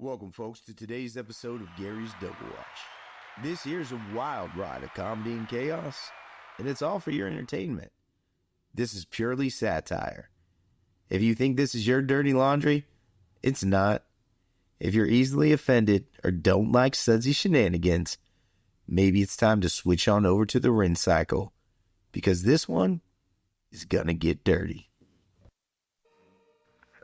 Welcome, folks, to today's episode of Gary's Double Watch. This here's a wild ride of comedy and chaos, and it's all for your entertainment. This is purely satire. If you think this is your dirty laundry, it's not. If you're easily offended or don't like sudsy shenanigans, maybe it's time to switch on over to the rinse cycle, because this one is gonna get dirty.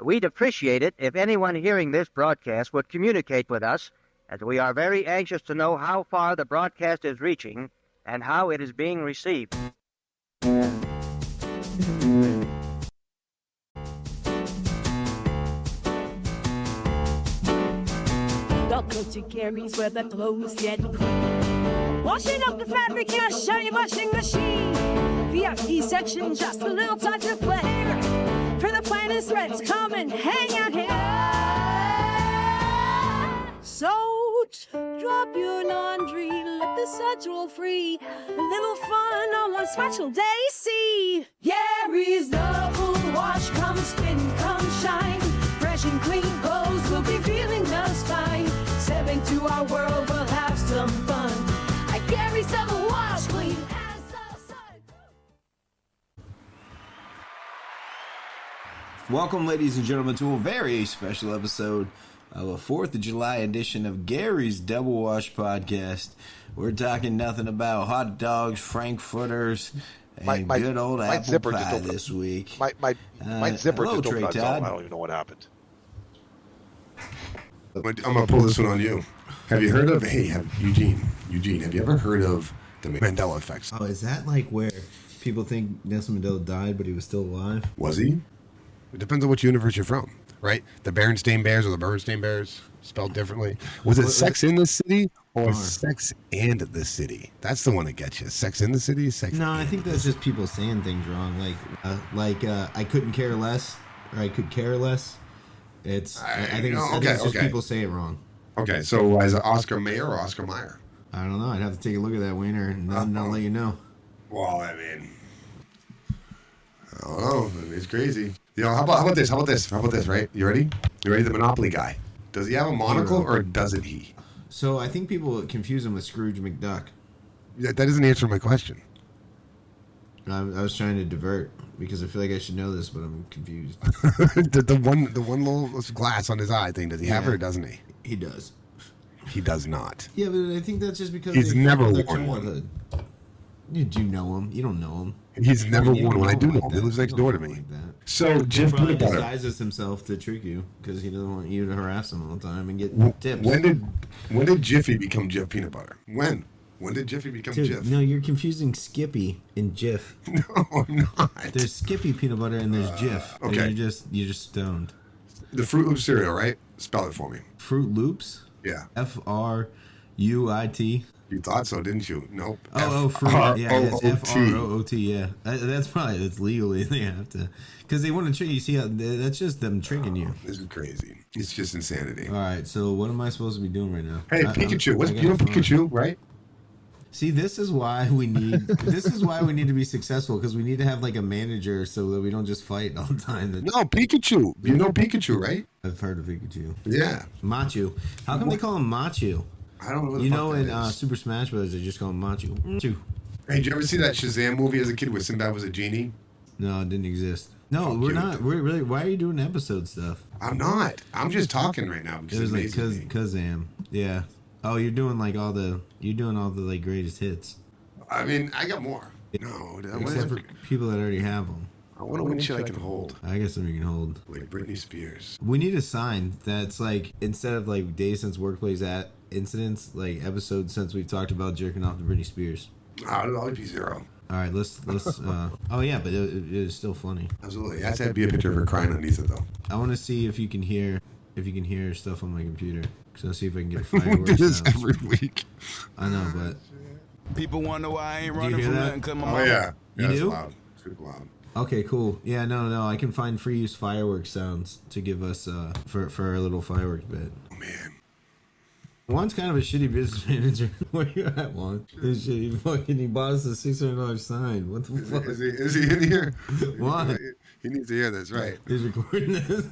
We'd appreciate it if anyone hearing this broadcast would communicate with us, as we are very anxious to know how far the broadcast is reaching and how it is being received. Welcome to Gary's where the clothes get clean. Washing up the fabric in a shiny washing machine. VIP section, just a little touch of flair. For the finest threads, come and hang out here. So drop your laundry, let the suds roll free. A little fun on one special day, see. Gary's double wash, come spin, come shine. Fresh and clean clothes will be feeling just fine. Step into our world, we'll have some fun. At Gary's double wash, clean as the sun. Welcome, ladies and gentlemen, to a very special episode of a 4th of July edition of Gary's Double Wash Podcast. We're talking nothing about hot dogs, frankfurters, and good old apple pie this week. My zipper hello, just Trey opened. Todd. I don't even know what happened. I'm gonna pull this one on you. Have you heard of Eugene? Have you ever heard of the Mandela Effect? Oh, is that like where people think Nelson Mandela died, but he was still alive? Was he? It depends on which universe you're from, right? The Berenstain Bears or the Bernstein Bears, spelled differently. Was it Sex in the City or Sex and the City? That's the one that gets you. Sex in the City, Sex. No, I think that's just people saying things wrong. Like I couldn't care less, or I could care less. I think it's just people say it wrong. Okay, so is it Oscar Mayer or Oscar Mayer? I don't know. I'd have to take a look at that wiener and then I'll let you know. Well, I mean, I don't know. It's crazy. You know, how about this? Right? You ready? The Monopoly guy. Does he have a monocle or doesn't he? So I think people confuse him with Scrooge McDuck. That doesn't answer my question. I was trying to divert because I feel like I should know this, but I'm confused. the one little glass on his eye thing. Does he have it or doesn't he? He does. He does not. Yeah, but I think that's just because he's never their worn one. childhood. You do know him. You don't know him. He's never worn one. I do know him. He lives next door to me. Like that. So Jim probably disguises himself to trick you because he doesn't want you to harass him all the time and get tips. When did Jiffy become Jif peanut butter? When did Jiffy become Jif? No, you're confusing Skippy and Jif. No, I'm not. There's Skippy peanut butter and there's Jif. Okay. And you're just stoned. The Fruit Loop cereal, right? Spell it for me. Fruit Loops? Yeah. F-R-U-I-T. You thought so, didn't you? Nope. Fruit. Yeah, it's F-R-O-O-T. Yeah, that's legally they have to, because they want to trick you. See, that's just them tricking you. This is crazy. It's just insanity. All right, so what am I supposed to be doing right now? Hey, Pikachu. You know Pikachu, right? See, this is why we need to be successful, because we need to have like a manager so that we don't just fight all the time. No, Pikachu. You know Pikachu, right? I've heard of Pikachu. Yeah. Machu. How come they call him Machu? I don't know. You know, in Super Smash Bros. They just call him Machu. Hey, did you ever see that Shazam movie as a kid where Sinbad was a genie? No, it didn't exist. No, we're not. We're really. Why are you doing episode stuff? I'm not. I'm just talking right now because it was like Kazam. Yeah. Oh, you're doing all the like greatest hits. I mean, I got more. No, except for people that already have them. I want to win shit I can hold. I guess we can hold. Like Britney Spears. We need a sign that's like, instead of like days since workplace incidents, like episodes since we've talked about jerking off to Britney Spears. I'll be 0. All right, let's. Oh yeah, but it is still funny. Absolutely, it has to be a picture of her crying underneath it though. I want to see if you can hear stuff on my computer. So I'll see if I can get a fireworks. We do this every week. I know, but people wonder why I ain't running from nothing. Cause my mama. Yeah. You do? Loud. Super loud. Okay, cool. Yeah, no, I can find free use fireworks sounds to give us for our little fireworks bit. Oh man. Juan's kind of a shitty business manager. Where you at, Juan? He bought us a $600 sign. What the fuck? Is he in here? Juan. He needs to hear this, right? He's recording this.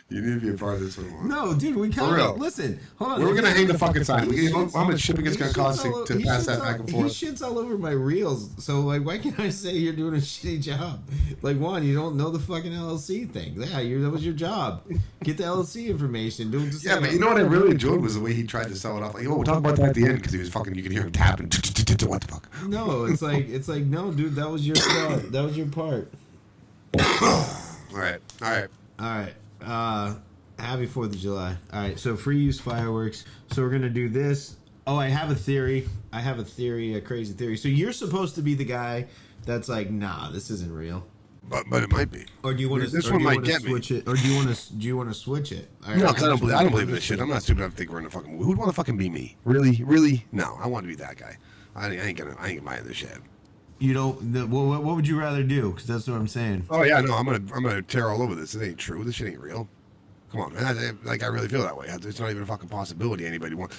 You need to be a part of this one. No, dude, we kind of listen. Hold on, we're gonna hang the fucking sign. How much shipping it's gonna cost to pass that back and forth? He shits all over my reels. So like, why can't I say you're doing a shitty job? Like, one, you don't know the fucking LLC thing. Yeah, that was your job. Get the LLC information. Yeah, but you know what I really enjoyed was the way he tried to sell it off. Like, oh, we'll talk about that at the end because he was fucking. You could hear him tapping. What the fuck? No, it's like no, dude. That was your part. That was your part. All right. Happy 4th of July. All right, so free use fireworks. So we're gonna do this. Oh, I have a theory. A crazy theory. So you're supposed to be the guy that's like, nah, this isn't real. But it might be. Or do you want to? This one might get switch it? Or do you want to switch it? No, because I don't believe in this shit. I'm not stupid enough to think we're in a fucking movie. Who'd want to fucking be me? Really? No, I want to be that guy. I ain't buying this shit. You don't. What would you rather do? Because that's what I'm saying. Oh yeah, no, I'm gonna tear all over this. It ain't true. This shit ain't real. Come on, man. I really feel that way. It's not even a fucking possibility anybody wants.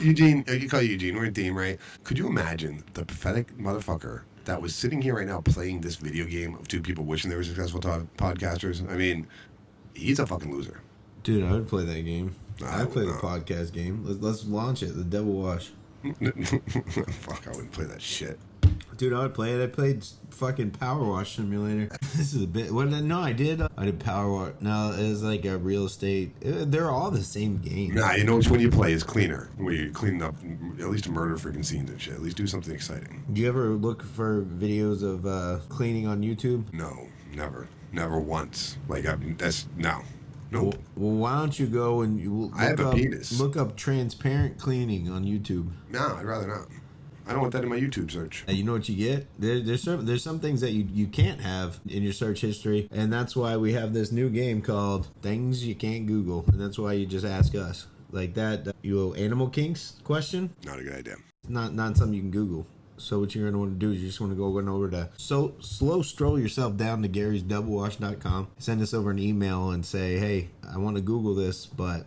Eugene, you call Eugene. We're in theme, right? Could you imagine the pathetic motherfucker that was sitting here right now playing this video game of two people wishing they were successful podcasters? I mean, he's a fucking loser. Dude, I would play that game. I'd play the podcast game. Let's launch it. The Devil Wash. Fuck, I wouldn't play that shit. Dude, I would play it. I played fucking Power Wash Simulator. This is a bit. No, I did Power Wash. No, it's like a real estate. They're all the same game. Nah, you know which one you play is cleaner. Where you clean up at least murder freaking scenes and shit. At least do something exciting. Do you ever look for videos of cleaning on YouTube? No, never once. Like no. Nope. Well, why don't you go and look up transparent cleaning on YouTube? No, I'd rather not. I don't want that in my YouTube search. And you know what you get? There's some things that you can't have in your search history, and that's why we have this new game called Things You Can't Google, and that's why you just ask us. Like that, animal kinks question? Not a good idea. Not something you can Google. So what you're going to want to do is you just want to go over to slow stroll yourself down to garysdoublewash.com. Send us over an email and say, hey, I want to Google this, but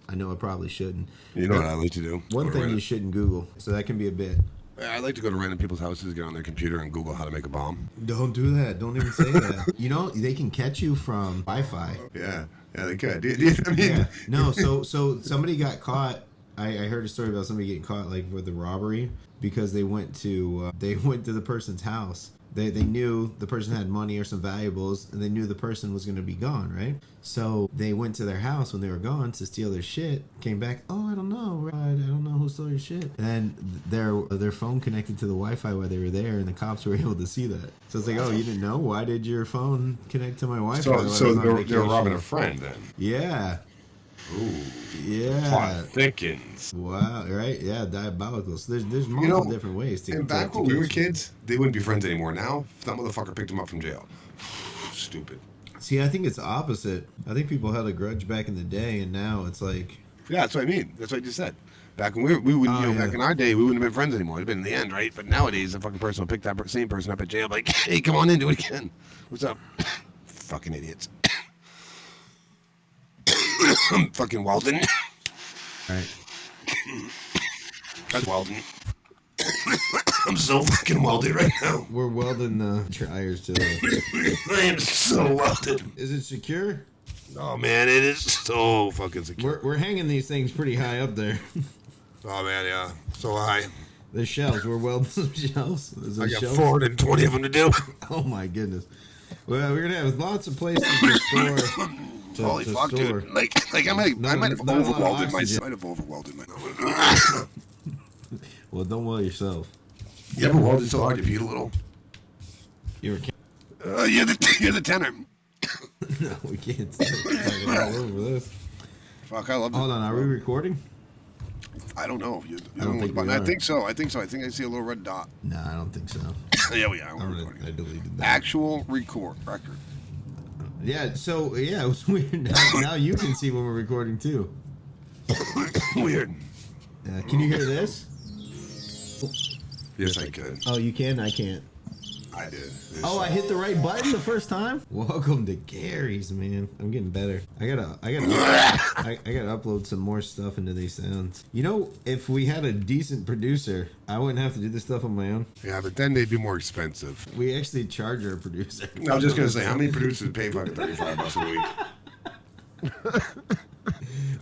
I know I probably shouldn't. You know what I like to do? One thing you shouldn't Google, so that can be a bit. I like to go to random people's houses, get on their computer, and Google how to make a bomb. Don't do that. Don't even say that. You know, they can catch you from Wi-Fi. Yeah, they could. I mean, yeah. No, so somebody got caught. I heard a story about somebody getting caught like with the robbery because they went to the person's house. They knew the person had money or some valuables, and they knew the person was going to be gone, right? So they went to their house when they were gone to steal their shit. Came back, oh, I don't know who stole your shit. And their phone connected to the Wi-Fi while they were there, and the cops were able to see that. So it's like, oh, you didn't know? Why did your phone connect to my Wi-Fi? So they're robbing a friend then? Yeah. Ooh. Yeah. Plot thickens. Wow. Right. Yeah. Diabolical. So there's multiple different ways to. And back when we were kids, they wouldn't be friends anymore. Now, that motherfucker picked him up from jail. Stupid. See, I think it's the opposite. I think people held a grudge back in the day, and now it's like. Yeah, that's what I mean. That's what I just said. Back when we wouldn't, back in our day, we wouldn't have been friends anymore. It'd been in the end, right? But nowadays, the fucking person will pick that same person up at jail, like, hey, come on in, do it again. What's up? Fucking idiots. Fucking Walden. Right. That's Walden. I'm so fucking welded right now. We're welding the tires to the... I am so welded. Is it secure? Oh, man, it is so fucking secure. We're hanging these things pretty high up there. Oh, man, yeah. So high. There's shelves. We're welding some shelves. I got 420 of them to do. Oh, my goodness. Well, we're going to have lots of places to store... Holy fuck, dude. Like I might have overwelded myself. Well, don't weld yourself. You ever welded so hard you peed a little? You're the tenor. No, we can't say it all over this. Fuck, I love it. Hold on, are we recording? I don't know. I think so. I think I see a little red dot. No, I don't think so. Yeah, we are. I deleted that. Actual record. Yeah, so, yeah, it was weird. Now you can see when we're recording, too. Weird. Can you hear this? Yes, I can. Oh, you can? I can't. I did. Oh, I hit the right button the first time. Welcome to Gary's, man. I'm getting better. I gotta upload some more stuff into these sounds. You know, if we had a decent producer, I wouldn't have to do this stuff on my own. Yeah, but then they'd be more expensive. We actually charge our producer. I was just gonna say, how many producers pay fucking $35 a week?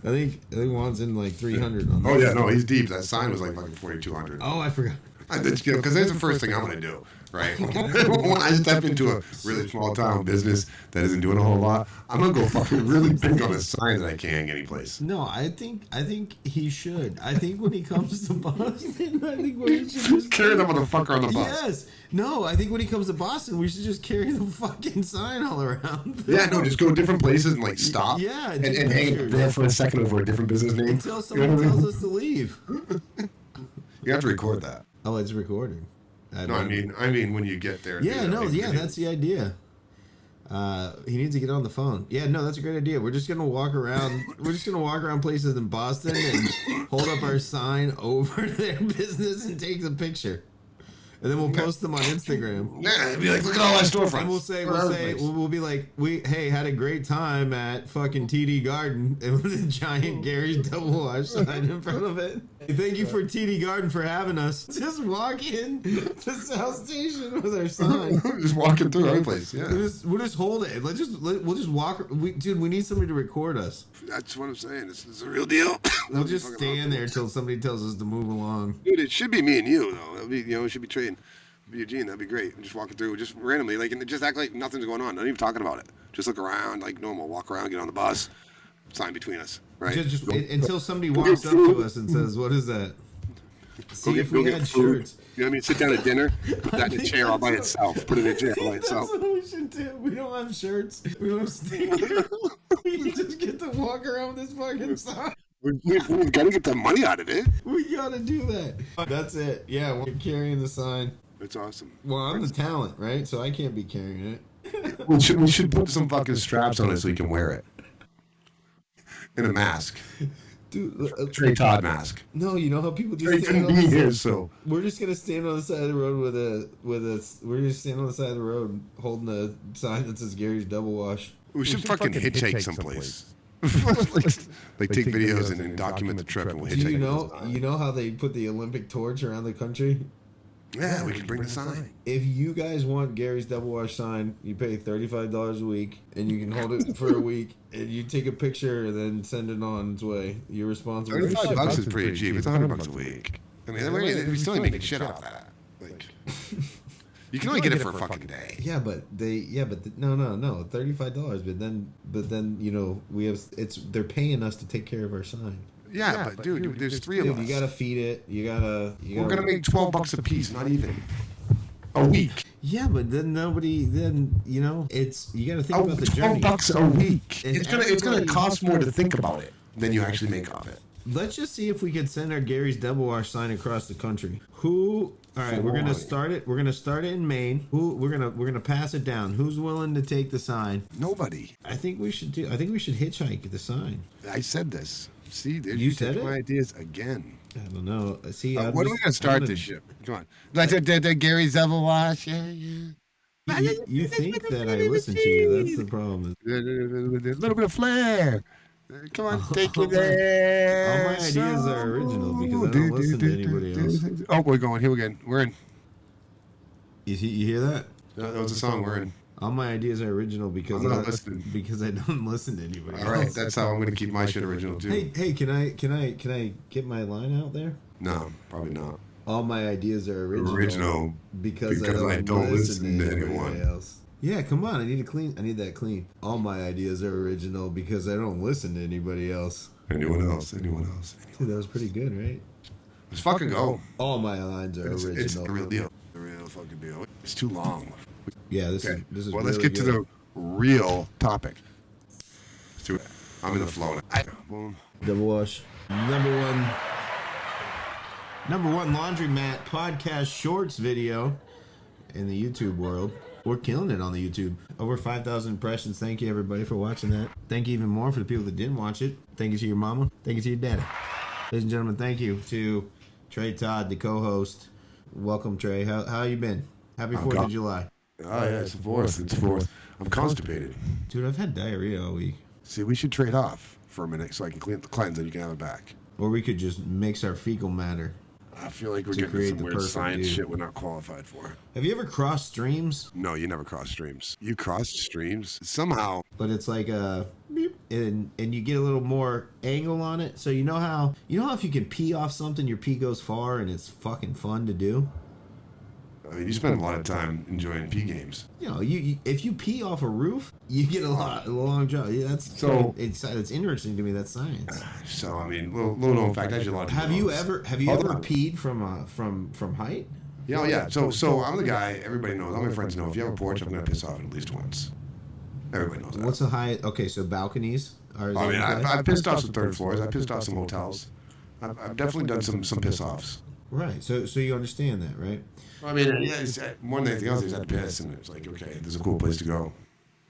I think Juan's in like 300 on that. Oh yeah, no, he's deep. That sign was like fucking 4,200. Oh, I forgot. Because that's the first thing I'm gonna do, right? When I step into a really small town business that isn't doing a whole lot, I'm gonna go fucking really big on a sign that I can't hang any place. No, I think he should. I think when he comes to Boston, I think we should just carry that motherfucker on the bus. Yes. No, I think when he comes to Boston, we should just carry the fucking sign all around. Yeah, no, just go to different places and like stop. Yeah, and hang there for a second over a different business name until someone tells us to leave. You have to record that. Oh, it's recording. I mean when you get there. Yeah, that's the idea. He needs to get on the phone. Yeah, no, that's a great idea. We're just gonna walk around. We're just gonna walk around places in Boston and hold up our sign over their business and take the picture. And then we'll post them on Instagram. Yeah, it'd be like, look at all our storefronts. And we'll be like, hey, had a great time at fucking TD Garden, and with a giant Gary's Double Wash sign in front of it. Hey, thank you for TD Garden for having us. Just walk in to South Station with our sign. Just walking through our place. Yeah, we'll just hold it. We'll just walk. Dude, we need somebody to record us. That's what I'm saying. This is a real deal. We'll just stand there until somebody tells us to move along. Dude, it should be me and you though. That'd be, it should be Trey and Eugene. That'd be great. Just walking through, just randomly, like, and just act like nothing's going on. Not even talking about it. Just look around like normal. Walk around, get on the bus. Sign between us, right? Just until somebody walks up to us and says, "What is that?" See if we had shirts. You know what I mean? Sit down at dinner, put that in a chair all by itself. Put it in a chair all by itself. That's what we should do. We don't have shirts. We don't have stickers. We just get to walk around with this fucking sign. We've got to get the money out of it. We got to do that. That's it. Yeah, we're carrying the sign. It's awesome. Well, I'm the talent, right? So I can't be carrying it. We should put some fucking straps on it so you can wear it. In a mask. Dude, Trey Todd mask. No, you know how people just Trey stand couldn't be here, so we're just gonna stand on the side of the road we're just standing on the side of the road holding a sign that says Gary's Double Wash. We should fucking hitchhike someplace. like take videos and then document the trip and we'll hitchhike. Do you know how they put the Olympic torch around the country? Yeah, we can bring the sign. If you guys want Gary's Double Wash sign, you pay $35 a week, and you can hold it for a week, and you take a picture and then send it on its way. You're responsible. $35 is pretty cheap. It's $100 a week. I mean, we still ain't making shit off that. Like, you can only get it for a fucking day. Yeah, no, $35. But then they're paying us to take care of our sign. Yeah, but dude, there's three of us. You gotta feed it. We're gonna make $12 a piece, not even a week. Yeah, but then it's you gotta think about the journey. $12 a week. It's gonna cost more to think about it than you actually make off it. Let's just see if we could send our Gary's Double Wash sign across the country. All right, we're gonna start it. We're gonna start it in Maine. We're gonna pass it down. Who's willing to take the sign? Nobody. I think we should hitchhike the sign. I said this. See, you said it. My ideas again. I don't know. See, when are we gonna start this shit? Come on, like the Gary's Double Wash. Yeah. You think that I listen to you? That's the problem. A little bit of flair. Come on, take it there. All my ideas are original because I don't listen to anybody else. Oh, we're going. Here we go. We're in. You hear that? That was a song we're in. All my ideas are original because I don't listen to anybody else. All right, that's how I'm going to keep my shit original too. Hey, can I get my line out there? No, probably not. All my ideas are original because I don't listen to anyone else. Yeah, come on. I need that clean. All my ideas are original because I don't listen to anybody else. Anyone else. Dude, that was pretty good, right? Let's fucking go. All my lines are original. It's the real deal. The real fucking deal. It's too long. Yeah, this is. Well, really let's get good. to the real topic. Let's do it. I'm in the flow. Boom. Double Wash. Number one laundromat podcast shorts video in the YouTube world. We're killing it on the YouTube. Over 5,000 impressions. Thank you, everybody, for watching that. Thank you even more for the people that didn't watch it. Thank you to your mama. Thank you to your daddy. Ladies and gentlemen, thank you to Trey Todd, the co-host. Welcome, Trey. How you been? Happy 4th of July. Oh, yeah, it's the 4th. It's the 4th. I'm constipated. Dude, I've had diarrhea all week. See, we should trade off for a minute so I can cleanse and you can have it back. Or we could just mix our fecal matter. I feel like we're To getting create some the weird perfect science dude. shit we're not qualified for. Have you ever crossed streams? No, you never cross streams. You crossed streams? Somehow. But it's like a beep, and you get a little more angle on it. So you know how if you can pee off something, your pee goes far and it's fucking fun to do? I mean, you spend a lot of time enjoying pee games. You know, you if you pee off a roof, you get a long jump. Yeah, that's So- it's interesting to me. That's science. So, I mean, little known fact, actually a lot of Have people you know this. ever Hold on. peed from height? Yeah, oh, yeah. So I'm the guy, everybody knows, all my friends know, if you have a porch, I'm going to piss off at least once. Everybody knows that. What's the height? Okay, so balconies are. I mean, I've pissed off some third floors. I've pissed off some hotels. I've definitely done some piss offs. Right. So you understand that, right? I mean, yeah, it's, more than anything else, I just had to piss, and it's like, okay, this is a cool place to go.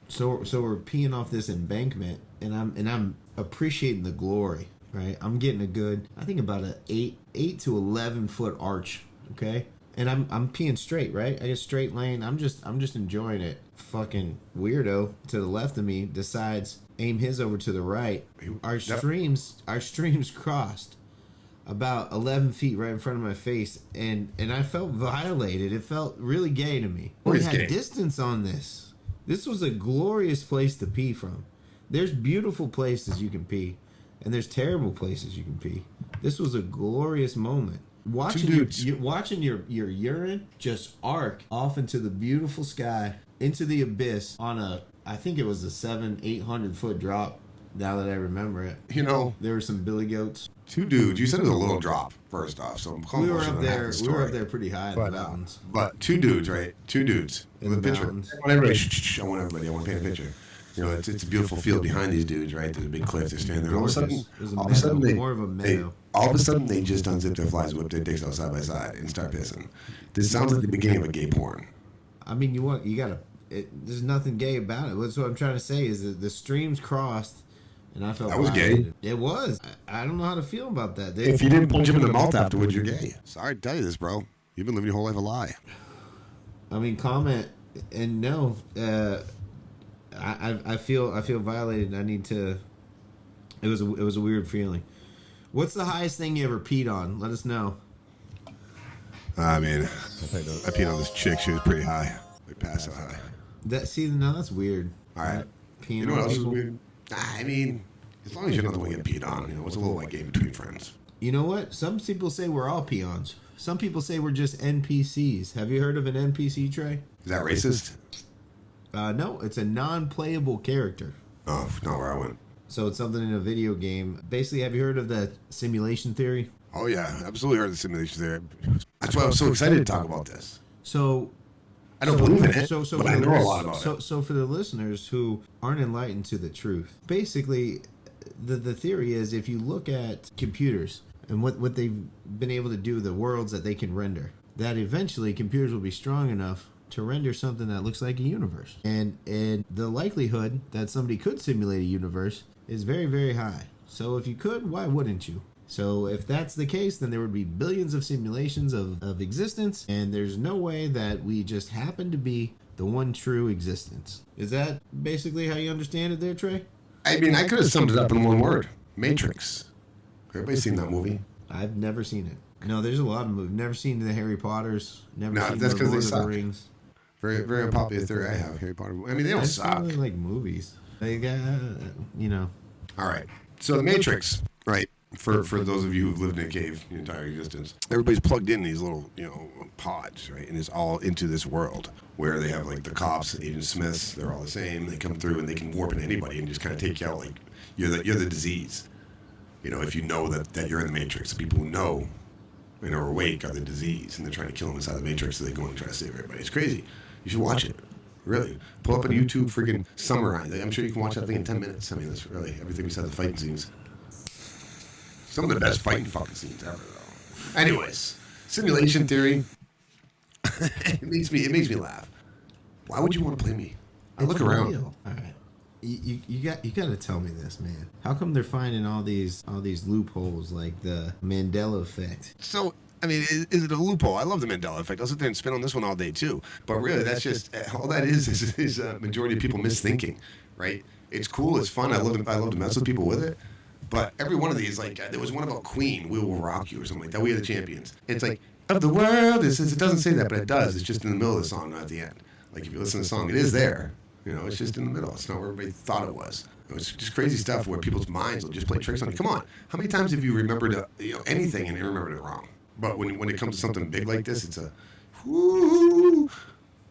So we're peeing off this embankment, and I'm appreciating the glory, right? I'm getting a good, I think about a 8 to 11 foot arch, okay? And I'm peeing straight, right? I get straight lane. I'm just enjoying it. Fucking weirdo to the left of me decides aim his over to the right. Our streams crossed about 11 feet right in front of my face, and I felt violated. It felt really gay to me. We had distance on this. This was a glorious place to pee from. There's beautiful places you can pee, and there's terrible places you can pee. This was a glorious moment. Watching your urine just arc off into the beautiful sky, into the abyss on I think it was a 700-800 foot drop. Now that I remember it, You know, there were some billy goats. two dudes. You said it was a little drop, first off. So I'm We were up there. We were up there pretty high in the mountains. But two dudes, right? Two dudes In with a the picture. mountains. I want everybody. I want everybody. I want to paint a picture. You know, it's a beautiful field behind these dudes, right? There's a big cliff. They're standing there. All of a sudden, It was a meadow, more of a meadow. all of a sudden, they just unzip their flies, whip their dicks out side by side, and start pissing. This sounds like the beginning of a gay porn. I mean, you gotta. There's nothing gay about it. That's what I'm trying to say is that the streams crossed, and I felt That was violated. It was. I don't know how to feel about that. If you didn't punch him in the mouth afterwards, you're gay. Sorry to tell you this, bro. You've been living your whole life a lie. I mean, comment and no. I feel violated. I need to. It was a weird feeling. What's the highest thing you ever peed on? Let us know. I mean, I peed on this chick. She was pretty high. We passed out high. That's weird. All right. Peeing You know on what else is people. weird? I mean, as long as you're not the one getting peed on, you know, it's a little like game between friends. You know what? Some people say we're all peons. Some people say we're just NPCs. Have you heard of an NPC, Trey? Is that racist? No, it's a non-playable character. Oh, not where I went. So it's something in a video game. Basically, have you heard of the simulation theory? Oh, yeah. Absolutely heard of the simulation there. That's why I was so excited to talk about this. So I don't believe in it, so but I know a lot about it. So for the listeners who aren't enlightened to the truth, basically, the theory is if you look at computers and what they've been able to do, the worlds that they can render, that eventually computers will be strong enough to render something that looks like a universe. And the likelihood that somebody could simulate a universe is very, very high. So if you could, why wouldn't you? So if that's the case, then there would be billions of simulations of existence, and there's no way that we just happen to be the one true existence. Is that basically how you understand it there, Trey? I mean, I could have summed it up in one word. Matrix. Everybody's seen that movie? I've never seen it. No, there's a lot of movies. Never seen the Harry Potters. Never No, seen that's the 'cause they Lord of the suck. Rings. Very, very unpopular theory I have. Harry Potter. I mean, they I don't just suck. don't really like movies. They got, you know. All right. So the Matrix, right? For those of you who've lived in a cave your entire existence, everybody's plugged in these little, pods, right? And it's all into this world where they have like the cops, Agent Smiths. They're all the same. They come through and they can warp into anybody and just kind of take you out like you're the disease. If you know that you're in the Matrix, the people who know and are awake are the disease, and they're trying to kill them inside the Matrix, so they go and try to save everybody. It's crazy. You should watch it. Really. Pull up on YouTube, freaking summarize. I'm sure you can watch that thing in 10 minutes. I mean, that's really everything besides the fighting scenes. Some of the best fighting fucking scenes ever, though. Anyways, simulation theory. it makes me laugh. Why would you want to play me? I look around. Real. All right. You got to tell me this, man. How come they're finding all these loopholes like the Mandela Effect? So I mean, is it a loophole? I love the Mandela Effect. I'll sit there and spin on this one all day too. But really, that's just all that is majority of people misthinking, right? It's cool, it's fun. I love to mess with people with it. But every one of these, like there was one about Queen, "We Will Rock You" or something like that. We Are the Champions. It's like of the world. It doesn't say that, but it does. It's just in the middle of the song, not at the end. Like if you listen to the song, it is there. It's just in the middle. It's not where everybody thought it was. It was just crazy stuff where people's minds will just play tricks on you. Come on, how many times have you remembered anything and you remembered it wrong? But when it comes to something big like this, it's a whoo,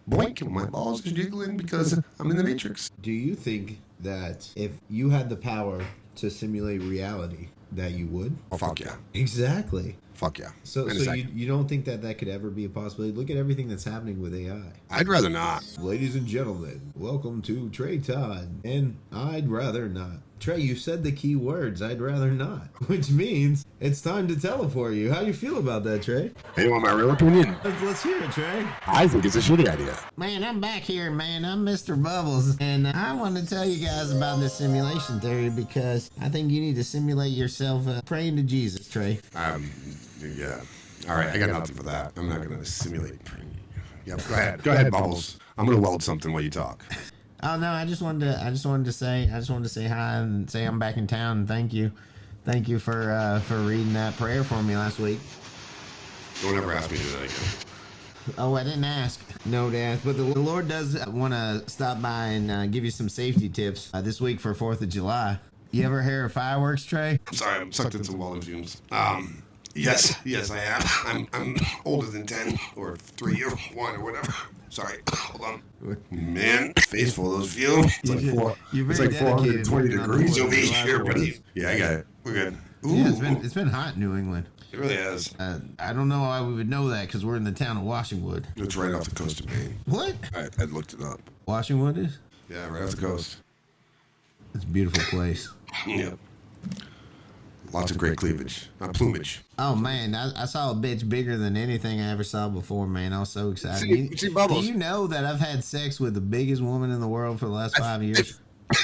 boink, my balls are jiggling because I'm in the Matrix. Do you think that if you had the power to simulate reality, that you would? Oh, fuck yeah. Exactly. Fuck yeah. So you don't think that could ever be a possibility? Look at everything that's happening with AI. I'd rather not. Ladies and gentlemen, welcome to Trey Todd, and I'd rather not. Trey, you said the key words, I'd rather not, which means it's time to teleport you. How do you feel about that, Trey? Hey, you want my real opinion? Let's hear it, Trey. I think it's a shitty idea. Man, I'm back here, man. I'm Mr. Bubbles, and I want to tell you guys about this simulation theory because I think you need to simulate yourself praying to Jesus, Trey. Yeah. All right, I got nothing for that. I'm not going to simulate praying. Yep, go ahead, Bubbles. I'm going to weld something while you talk. Oh no, I just wanted to say hi and say I'm back in town and thank you for reading that prayer for me last week. Don't ever ask me to do that again. Oh, I didn't ask. No, Dad. But the Lord does want to stop by and give you some safety tips this week for 4th of July. You ever hear of fireworks, Trey? I'm sorry, I'm sucked in some Walden fumes. Yes, I am. I'm older than 10 or 3 or 1 or whatever. Sorry, hold on. Man, face full of those fumes. It's like 420 degrees over here, buddy. Yeah, I got it. We're good. Ooh. Yeah, it's been hot in New England. It really has. I don't know why we would know that because we're in the town of Washingwood. It's right off the coast of Maine. What? I looked it up. Washingwood is? Yeah, right off the coast. It's a beautiful place. Yep. Lots of great cleavage. Not plumage. Oh, man. I saw a bitch bigger than anything I ever saw before, man. I was so excited. See, Bubbles. Do you know that I've had sex with the biggest woman in the world for the last 5 years?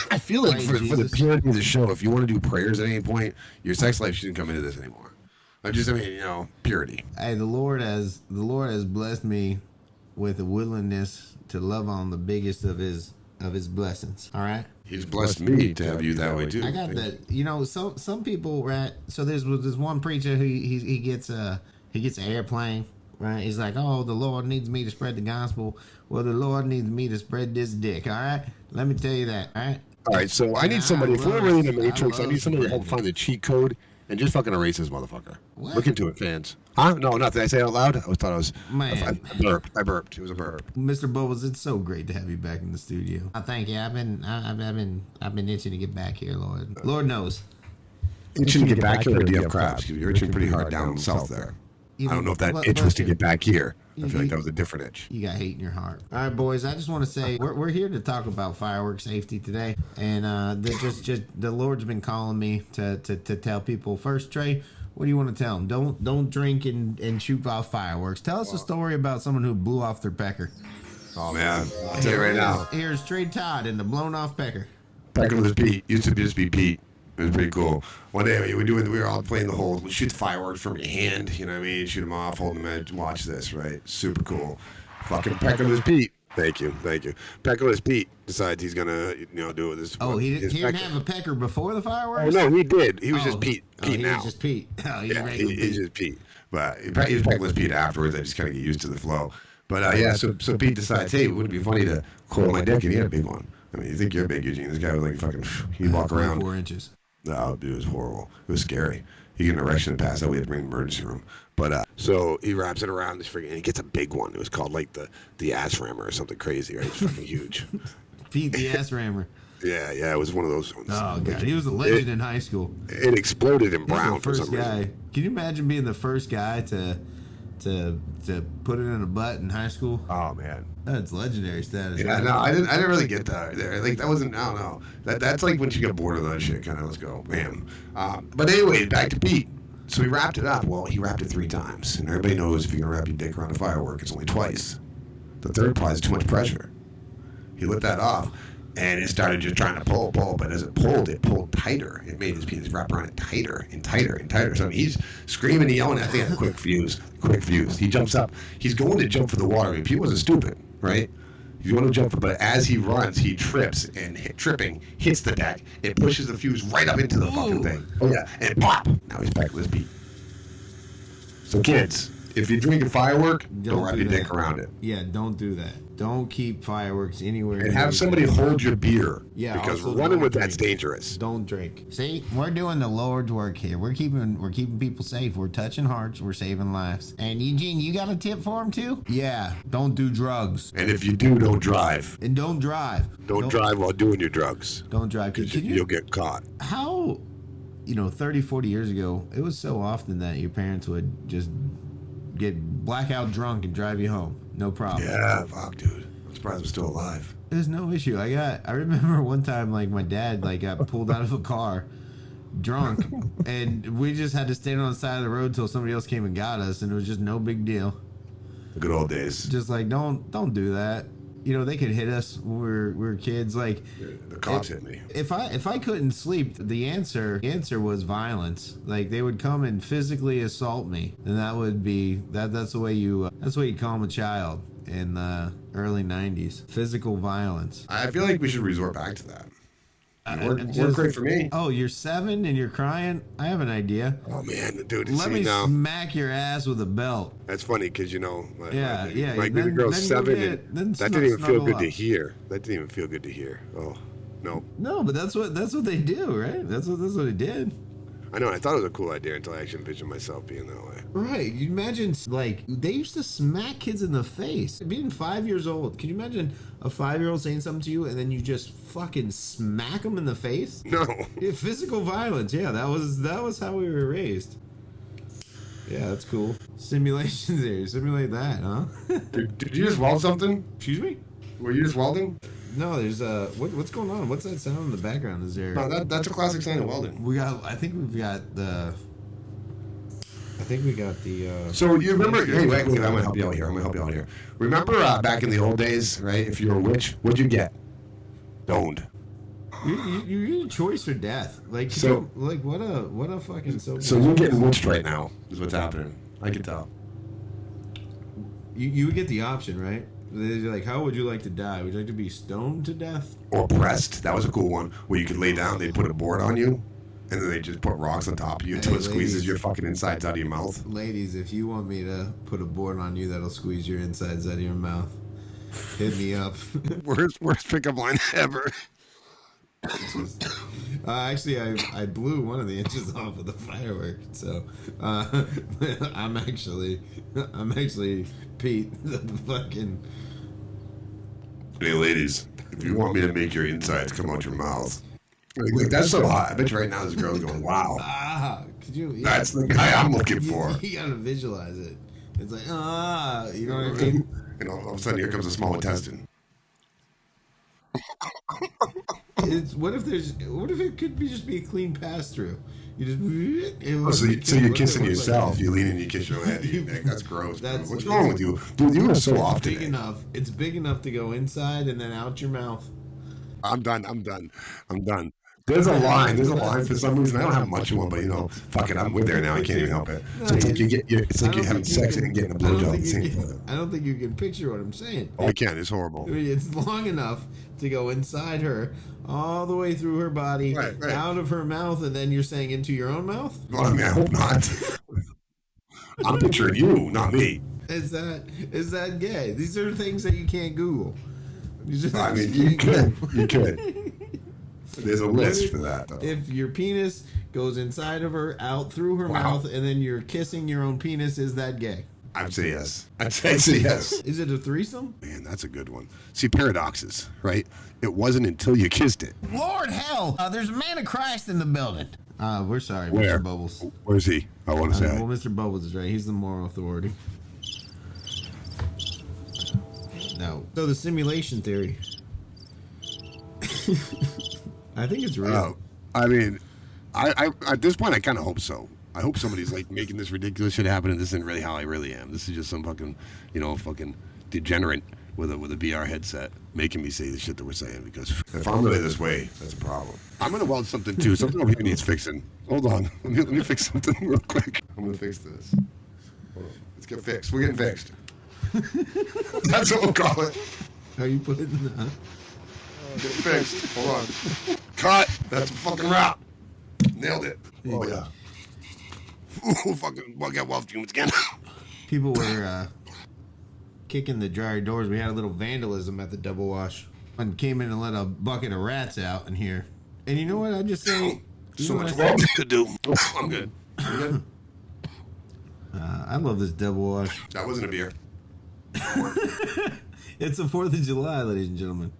I feel like for the purity of the show, if you want to do prayers at any point, your sex life shouldn't come into this anymore. Purity. Hey, the Lord has blessed me with a willingness to love on the biggest of his blessings. All right. He's blessed me to have you that way too. I got that. Some people, right? So there's one preacher who he gets an airplane, right? He's like, oh, the Lord needs me to spread the gospel. Well, the Lord needs me to spread this dick. All right. Let me tell you that. All right. All right. So I need somebody. If we're really in the Matrix, I need somebody to help find the cheat code and just fucking erase this motherfucker. What? Look into it, fans. Huh? No, nothing. I say it out loud. I thought I was. Man. I burped. It was a burp. Mr. Bubbles, it's so great to have you back in the studio. Thank you. I've been itching to get back here, Lord. Lord knows. Itching to get back here, or do you have crabs? You're itching pretty hard down south there. I don't know if that itch was to get back here. I feel like that was a different itch. You got hate in your heart. All right, boys. I just want to say we're here to talk about fireworks safety today, and the Lord's been calling me to tell people. First, Trey, what do you want to tell them? Don't drink and shoot off fireworks. Tell us a story about someone who blew off their pecker. Oh man, I'll tell you right now. Here's Trey Todd and the blown off pecker. Pecker was Pete. Used to just be Pete. It was pretty cool. One day we were all playing the whole shoot the fireworks from your hand, you know what I mean? Shoot them off, hold them in, watch this, right? Super cool. Fucking Peckerless Pete. Thank you. Peckerless Pete decides he's gonna do it with his. Oh, he didn't have a pecker before the fireworks? Oh no, he did. He was just Pete. Pete now. He was just Pete. Oh, he's just Pete. But he was Peckerless Pete afterwards. I just kind of get used to the flow. But so Pete decides, hey, wouldn't it be funny to hold my dick? And he had a big one. I mean, you think you're big, Eugene? This guy was like fucking. He'd walk around 4 inches. No, dude, it was horrible. It was scary. He get an erection and pass out. We had to bring him to the emergency room. But so he wraps it around this freaking, and he gets a big one. It was called like the ass rammer or something crazy, right? It was fucking huge. Pete the ass rammer. Yeah, it was one of those ones. Oh god, he was a legend in high school. It exploded in brown for some guy. reason. Can you imagine being the first guy to put it in a butt in high school? Oh man, that's legendary status. Yeah, no, I didn't really get that there. Like that wasn't. I don't know. That's like once you get bored of that shit, kind of let's go, man. But anyway, back to Pete. So he wrapped it up. Well, he wrapped it 3 times, and everybody knows if you're gonna wrap your dick around a firework, it's only twice. The third applies too much pressure. He lit that off, And it started just trying to pull, but as it pulled tighter. It made his penis wrap around it tighter and tighter and tighter. So he's screaming and yelling. I think had a quick fuse. He jumps up. He's going to jump for the water. I mean, he wasn't stupid, right? He's going to jump for, but as he runs, he trips and tripping hits the deck. It pushes the fuse right up into the fucking thing. Oh yeah, and pop! Now he's back with his beat. So kids, if you're drinking firework, don't wrap your dick around it. Yeah, don't do that. Don't keep fireworks anywhere. And have somebody hold your beer. Yeah, because running with that's dangerous. Don't drink. See, we're doing the Lord's work here. We're keeping people safe. We're touching hearts. We're saving lives. And Eugene, you got a tip for him too? Yeah, don't do drugs. And if you do, don't drive. And don't drive. Don't drive while doing your drugs. Don't drive. You'll get caught. How, 30, 40 years ago, it was so often that your parents would just get blackout drunk and drive you home. No problem. Yeah, fuck, dude. I'm surprised I'm still alive. There's no issue. I remember one time, my dad, got pulled out of a car drunk, and we just had to stand on the side of the road till somebody else came and got us, and it was just no big deal. The good old days. Just don't do that. They could hit us when we were kids. The cops hit me. If I couldn't sleep, the answer was violence. They would come and physically assault me, and that would be that's the way you calm a child in the early 90s. Physical violence. I feel like we should resort back to that. Worked great for me. Oh, you're 7 and you're crying? I have an idea. Oh man, dude, let me smack your ass with a belt. That's funny because my then, girl's 7 then that didn't even feel good to hear. That didn't even feel good to hear. Oh no. No, but that's what they do, right? That's what they did. I know. I thought it was a cool idea until I actually envisioned myself being that way. Right. You imagine, they used to smack kids in the face. Being 5 years old, can you imagine a 5-year-old saying something to you and then you just fucking smack them in the face? No. Yeah, physical violence. Yeah, that was how we were raised. Yeah, that's cool. Simulation theory. Simulate that, huh? Did you just weld something? Excuse me? Were you just welding? No, there's what's going on? What's that sound in the background? Is there? No, that's a classic sign of welding. I think we got the. So you remember? Hey, wait, I'm gonna help you out here. Remember back in the old days, right? If you were a witch, what'd you get? Stoned. You're in choice for death. What a fucking so. So you're getting witched right now. Is what's happening. I can tell. You would get the option, right? They're like, how would you like to die? Would you like to be stoned to death? Or pressed. That was a cool one. Where you could lay down, they put a board on you, and then they just put rocks on top of you until it squeezes your fucking insides out of your mouth. Ladies, if you want me to put a board on you that'll squeeze your insides out of your mouth, hit me up. Worst pickup line ever. Actually, I blew one of the inches off with a firework, so I'm actually Pete, the fucking. Hey, ladies, if you want me to make your insides come out your mouth, that's so hot. I bet you right now this girl's going, wow. Could you? Yeah. That's the guy I'm looking for. You gotta visualize it. It's like, you know what I mean? And all of a sudden, here comes a small intestine. What if it could just be a clean pass through? You just so you're kissing yourself. You lean and you kiss your head. That's gross. What's wrong with you, dude? You are so off today. It's big enough to go inside and then out your mouth. I'm done. There's a line for some reason. I don't have much of one, but fuck it, I'm with there now. I can't even help it. So it's like you're having sex and getting a blowjob at the same time. I don't think you can picture what I'm saying. Oh, I can. It's horrible. I mean, it's long enough to go inside her, all the way through her body, right. Out of her mouth, and then you're saying into your own mouth? Well, I mean, I hope not. I'm picturing you, not me. Is that gay? These are things that you can't Google. I mean, you could. There's a list for that, though. If your penis goes inside of her, out through her mouth, and then you're kissing your own penis, is that gay? I'd say yes. I'd say yes. Is it a threesome? Man, that's a good one. See, paradoxes, right? It wasn't until you kissed it. Lord hell, there's a man of Christ in the building. We're sorry, Where? Mr. Bubbles. Where's he? I want to say. Well, Mr. Bubbles is right. He's the moral authority. No. So the simulation theory. I think it's real. I mean, I at this point, I kind of hope so. I hope somebody's making this ridiculous shit happen, and this isn't really how I really am. This is just some fucking, fucking degenerate with a VR headset, making me say the shit that we're saying. Because if I'm really this way, that's a problem. I'm gonna weld something too. Something over here needs fixing. Hold on, let me fix something real quick. I'm gonna fix this. Hold on. Let's get fixed. We're getting fixed. That's what we'll call it. How you putting that? Get fixed. Hold on. Cut. That's a fucking wrap. Nailed it. Oh yeah. Ooh, fucking bug out weld fumes again. People were kicking the dryer doors. We had a little vandalism at the double wash. And came in and let a bucket of rats out in here. And you know what? I just say... So much work to do. I'm good. You good? I love this double wash. That wasn't a beer. It's the 4th of July, ladies and gentlemen.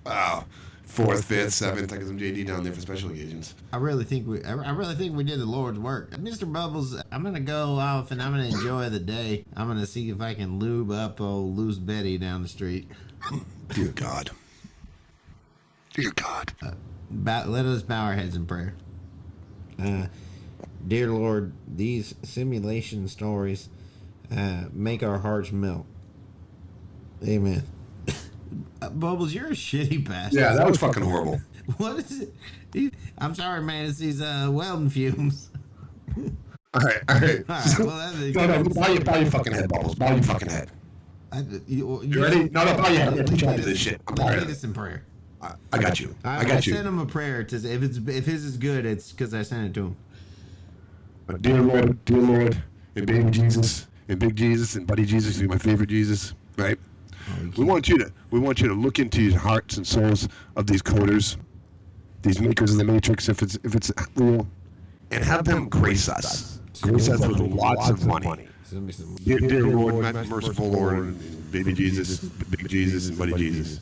Wow. 4th, 5th, 7th. I got some JD down there for special occasions. I really think we did the Lord's work. Mr. Bubbles, I'm gonna go off and I'm gonna enjoy the day. I'm gonna see if I can lube up old loose Betty down the street. Dear God. Dear God. Let us bow our heads in prayer. Dear Lord, these simulation stories make our hearts melt. Amen. Bubbles, you're a shitty bastard. Yeah, that was fucking horrible. What is it? I'm sorry, man. It's these welding fumes. All right. All right. Well, No, bow your fucking head, Bubbles. Bow your fucking head. You ready? No, bow your head. Let me do this shit. I'm tired of Lead this. us in prayer. I got you. I got you. I sent him a prayer. If his is good, it's because I sent it to him. Dear Lord, and baby Jesus, and big Jesus, and buddy Jesus, you're my favorite Jesus, right? We want you to look into the hearts and souls of these coders, these makers of the Matrix, if it's real, and have them grace us. Grace us with lots of money. Dear Lord, merciful Lord, and baby Jesus, big Jesus, and buddy Jesus.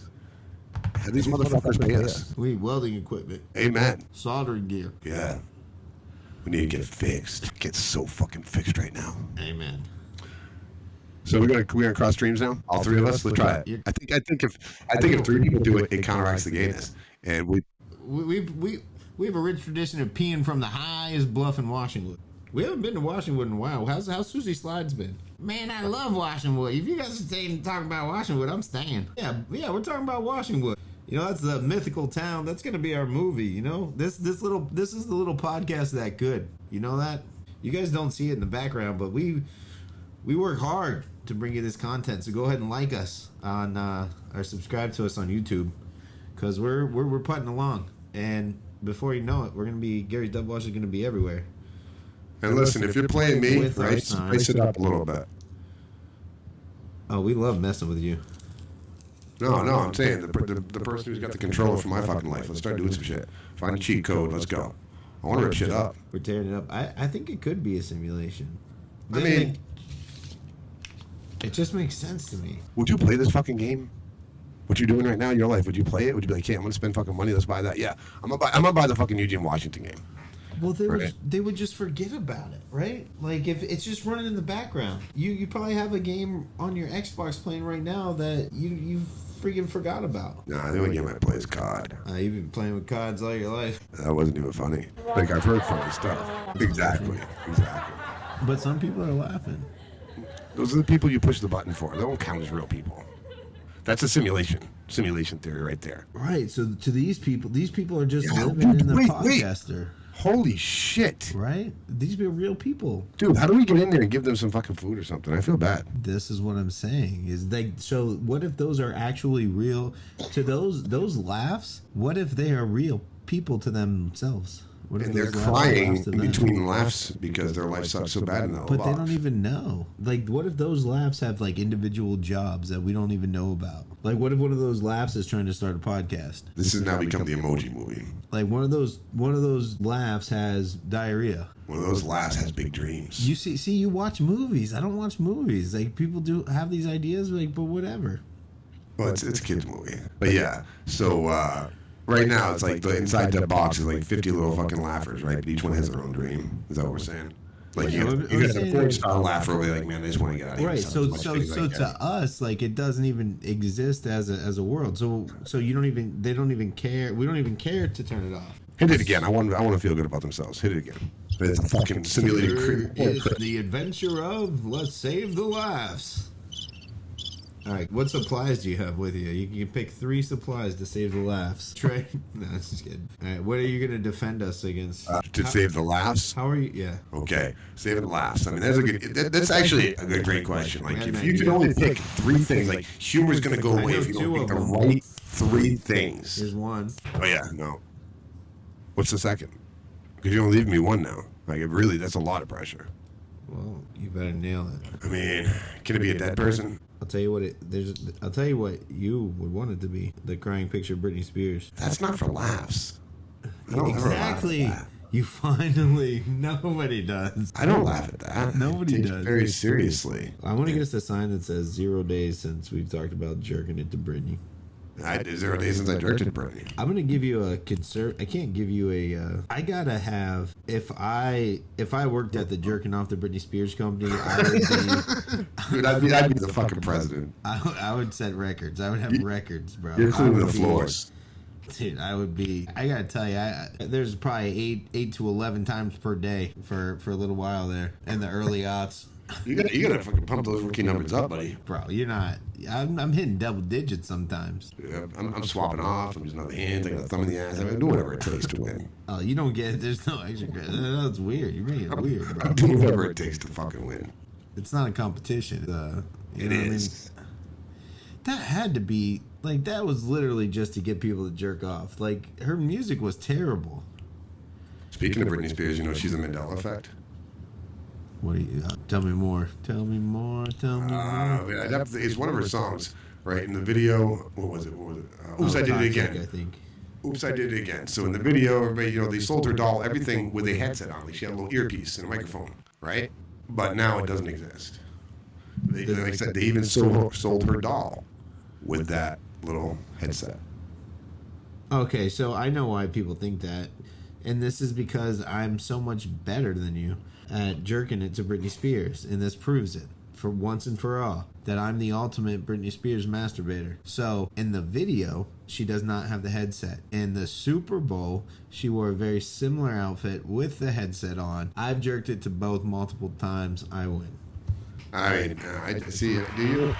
Have these motherfuckers pay us. We need welding equipment. Amen. Soldering gear. Yeah. We need to get fixed. Get so fucking fixed right now. Amen. So we're gonna cross streams now. All three of us. Let's try it. I think if 3 people do it, it counteracts the gayness. And we have a rich tradition of peeing from the highest bluff in Washington. We haven't been to Washington in a while. How's Susie Slides been? Man, I love Washington. If you guys are staying and talking about Washington, I'm staying. Yeah, we're talking about Washington. You know, that's the mythical town. That's gonna be our movie. You know, this is the little podcast that good. You know that? You guys don't see it in the background, but we work hard to bring you this content. So go ahead and like us on or subscribe to us on YouTube, because we're putting along. And before you know it, Gary's Double Wash is gonna be everywhere. And listen, if you're playing me, right, spice it up a little bit. Oh, we love messing with you. No, I'm saying the person who's got the controller for my fucking life. Let's start doing some shit. Find a cheat code. Let's go. I want to rip shit up. We're tearing it up. I think it could be a simulation. I mean, it just makes sense to me. Would you play this fucking game? What you're doing right now in your life? Would you play it? Would you be like, hey, I'm gonna spend fucking money. Let's buy that. Yeah, I'm gonna buy the fucking Eugene Washington game. Well, they would just forget about it, right? Like, if it's just running in the background. You probably have a game on your Xbox playing right now that you freaking forgot about. Nah, the only game I play is COD. You've been playing with CODs all your life. That wasn't even funny. Like, I've heard funny stuff. Exactly. But some people are laughing. Those are the people you push the button for. They don't count as real people. That's a simulation theory right there. Right. So to these people are just living in the podcaster. Holy shit. Right? These are real people. Dude, how do we get in there and give them some fucking food or something? I feel bad. This is what I'm saying. So what if those are actually real to those laughs? What if they are real people to themselves? What if and they're crying in between laughs because their life sucks so bad in that But they don't even know. Like, what if those laughs have like individual jobs that we don't even know about? Like, what if one of those laughs is trying to start a podcast? This has now become the Emoji Movie. Like, one of those laughs has diarrhea. One of those laughs has big dreams. You see, you watch movies. I don't watch movies. Like, people do have these ideas, like, but whatever. Well, it's a kid's movie. But yeah, so right now it's like the inside that box is like 50 little fucking laughers, right? But each one has their own dream. Is that what we're saying? Like, you got a Ford style laugher where like, man, I just want to get out of here. Right. So to us, like, it doesn't even exist as a world. So they don't even care. We don't even care to turn it off. Hit it again. I want to feel good about themselves. Hit it again. It's a fucking simulated It's the adventure of Let's Save the Laughs. All right, what supplies do you have with you? You can pick 3 supplies to save the laughs. Trey? No, that's just kidding. All right, what are you going to defend us against? To save the laughs? How are you? Yeah. Okay, save the laughs. I mean, that's actually a great question. Like, if you could only pick 3 things, like, humor's going to go away if you don't pick the right 3 things. Here's one. Oh, yeah, no. What's the second? Because you're going to leave me one now. Like, really, that's a lot of pressure. Well, you better nail it. I mean, can it be a dead person? I'll tell you what I'll tell you what you would want it to be. The crying picture of Britney Spears. That's not for laughs. Exactly. You finally. Nobody does. I don't laugh at that. Nobody does. Very seriously. I want to get us a sign that says 0 days since we've talked about jerking it to Britney. I did 0 days since I jerked it to Britney. I'm gonna give you a I can't give you a. I gotta have. If I worked at the jerking off the Britney Spears company, I would be. Dude, I'd be the fucking president. I would set records. I would have records, bro. You're cleaning the floors. Dude, I would be. I gotta tell you, there's probably 8 to 11 times per day for a little while there in the early aughts. You gotta fucking pump those rookie numbers up, buddy. Bro, you're not. I'm hitting double digits sometimes. Yeah, I'm swapping off. I'm using other hands. I got a thumb in the ass. I do whatever it takes to win. Oh, you don't get. There's no extra credit. That's weird. You're making it weird, bro. I'm doing whatever it takes to fucking win. It's not a competition. It is. I mean? That had to be like that was literally just to get people to jerk off. Like her music was terrible. Speaking of Britney Spears, you know she's a Mandela Effect. What do you? Tell me more. Tell me more. Tell me more. It's one of her songs, right? In the video, what was it? Oops, I Did It Again. I think. Oops, I Did It Again. So in the video, everybody, they sold her doll, everything with a headset on. Like she had a little earpiece and a microphone, right? But now it doesn't exist. Like I said, they even sold her doll with that little headset. Okay, so I know why people think that, and this is because I'm so much better than you at jerking it to Britney Spears, and this proves it for once and for all that I'm the ultimate Britney Spears masturbator. So in the video, she does not have the headset. In the Super Bowl, she wore a very similar outfit with the headset on. I've jerked it to both multiple times. I win. I mean, I see it. Do you?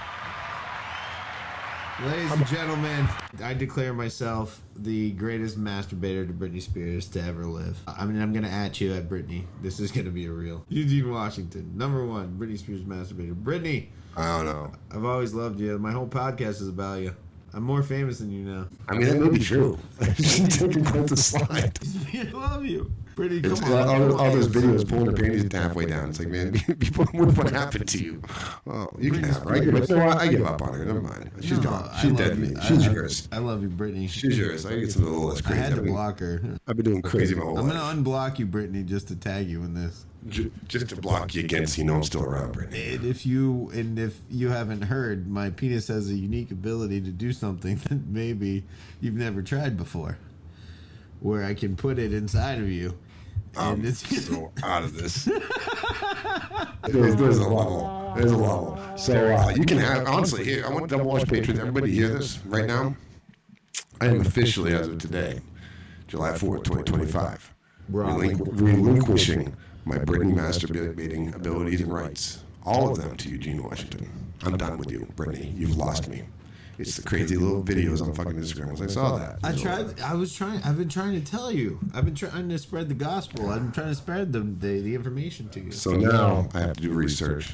Ladies and gentlemen, I declare myself the greatest masturbator to Britney Spears to ever live. I mean, I'm going to at you at Britney. This is going to be a real. Eugene, Washington. #1, Britney Spears masturbator. Britney. I don't know. I've always loved you. My whole podcast is about you. I'm more famous than you now. I mean, that may be true. She's taking quite the slide. I love you. Britney, come on. All those videos pulling her panties halfway down. It's like, man, people, what happened to you? Oh, you can have her. I give up on her. Never mind. She's gone. She's dead to me. She's yours. I love you, Britney. She's yours. I get some a little less crazy. I had to block her. I've been doing crazy my whole life. I'm going to unblock you, Britney, just to tag you in this. Just to block you again so you know I'm still around, Britney. And if you haven't heard, my penis has a unique ability to do something that maybe you've never tried before, where I can put it inside of you. I'm so out of this. There's a level. There's a level. So you can have, honestly, here, I want Double Watch patrons, everybody hear this right now. I am officially, as of today, July 4th, 2025, relinquishing my Britney masturbating abilities and rights, all of them to Eugene, Washington. I'm done with you, Britney. You've lost me. It's the crazy little videos on fucking Instagram. Once I saw that, I've been trying to tell you. I've been trying to spread the gospel. I've been trying to spread the information to you. So now I have to do research,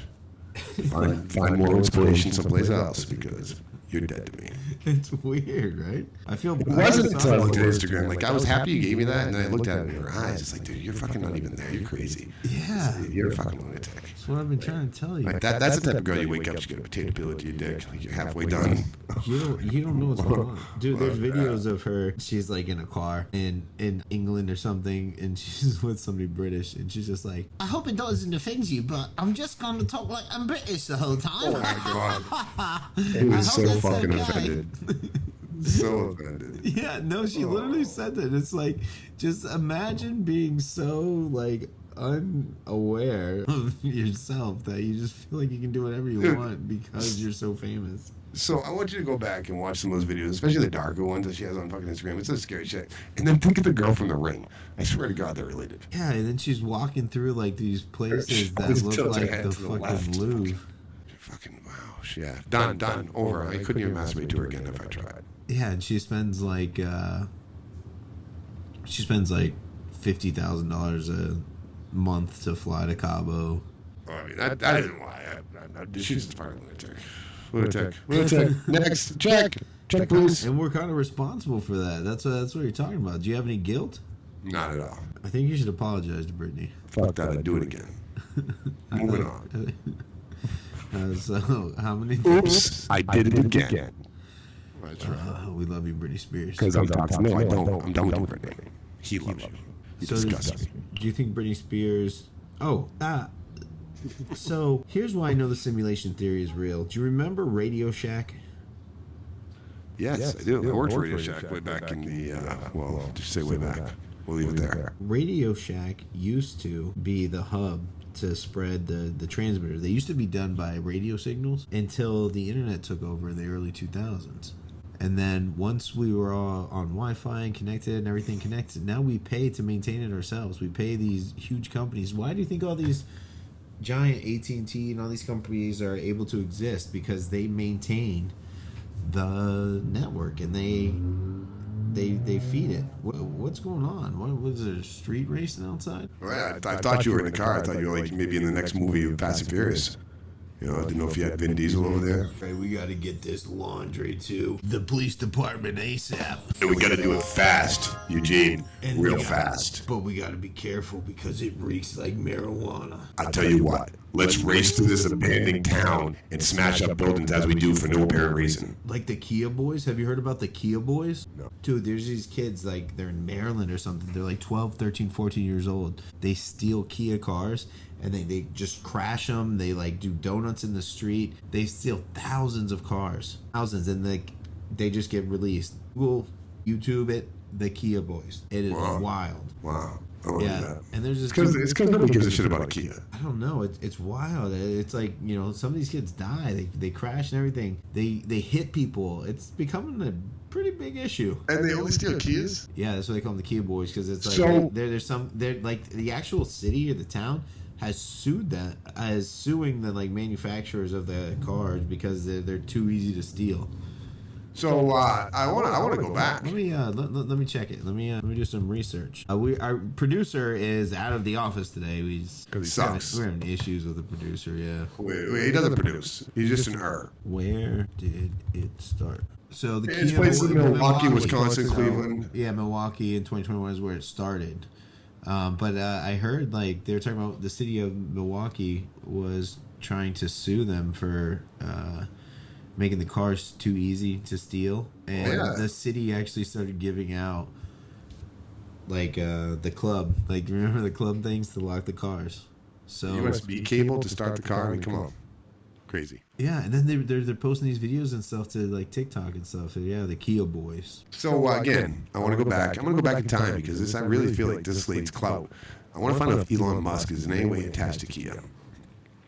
find more inspiration someplace else because you're dead to me. It's weird, right? I feel. It wasn't until I looked at Instagram. Like I was happy you gave me that, and then I looked at it in her eyes. It's like, dude, you're fucking not even there. You're crazy. Yeah, you're a fucking lunatic. That's what I've been trying to tell you. Like that's the type of girl you wake up, you get a potato peel to your dick, like you're halfway done. You don't know what's going on, dude. There's videos of her. She's like in a car in England or something, and she's with somebody British, and she's just like, I hope it doesn't offend you, but I'm just going to talk like I'm British the whole time. Oh my god, he was so fucking offended. So offended. Yeah, no, she literally said that. It's like, just imagine being so like unaware of yourself that you just feel like you can do whatever you want because you're so famous. So I want you to go back and watch some of those videos, especially the darker ones that she has on fucking Instagram. It's a scary shit. And then think of the girl from The Ring. I swear to God, they're related. Yeah, and then she's walking through like these places that look like the fucking Louvre. Fucking wow. Yeah. Done. Over. I couldn't even masturbate to her again if I tried. Yeah, and she spends like $50,000 a month to fly to Cabo. I mean, that isn't why. She's just fucking lunatic. Next. Check, please. And we're kind of responsible for that. That's what you're talking about. Do you have any guilt? Not at all. I think you should apologize to Brittany. Fuck that. I'd do it again. Moving on. So, how many? Oops. I did it again. We love you, Britney Spears. Because I'm toxic. No, I don't. I'm done with Britney. He loves you. You disgust me. Do you think Britney Spears... So, here's why I know the simulation theory is real. Do you remember Radio Shack? Yes, I do. I worked for Radio Shack way back in the... well, just say way back. We'll leave it there. Radio Shack used to be the hub to spread the transmitter. They used to be done by radio signals until the internet took over in the early 2000s. And then once we were all on Wi-Fi and connected and everything connected, now we pay to maintain it ourselves. We pay these huge companies. Why do you think all these giant AT&T and all these companies are able to exist? Because they maintain the network and they feed it. What's going on? What was there, street racing outside? Well, I thought you were in the car. I thought you were like maybe in the next movie of Fast and Furious. You know, I didn't know if you had Vin Diesel over there. Hey, we got to get this laundry to the police department ASAP. And we got to do it fast, Eugene. And real fast. But we got to be careful because it reeks like marijuana. I'll tell you what. Let's race through this abandoned town and smash up buildings as we do for no apparent reason. Like the Kia Boys? Have you heard about the Kia Boys? No. Dude, there's these kids, like, they're in Maryland or something. They're like 12, 13, 14 years old. They steal Kia cars, and they just crash them. They, like, do donuts in the street. They steal thousands of cars. Thousands. And, they just get released. Google, YouTube it, the Kia Boys. It is wild. Wow. Yeah, and there's this. It's because nobody gives a shit about a Kia. I don't know. It's wild. It's like, you know, some of these kids die. They crash and everything. They hit people. It's becoming a pretty big issue. And they only steal Kias? Yeah, that's why they call them the Kia Boys, because it's like they're like the actual city or the town has suing the like manufacturers of the cars because they're too easy to steal. So I want to go back. Let me check it. Let me do some research. Our producer is out of the office today. Because he sucks. We're having issues with the producer. Yeah. Wait, he doesn't produce. He's just an her. Where did it start? So the It's places in Milwaukee, Wisconsin, Cleveland. Yeah, Milwaukee in 2021 is where it started. But I heard like they were talking about the city of Milwaukee was trying to sue them for making the cars too easy to steal, and the city actually started giving out like the club, like remember the club things to lock the cars. So USB cable to start the car. I mean, come on, crazy. Yeah, and then they're posting these videos and stuff to like TikTok and stuff. So, yeah, the Kia Boys. So again, I want to go back. I'm going to go back in time because I really feel like this slate's clout. I want to find out if Elon Musk is in any way attached to Kia,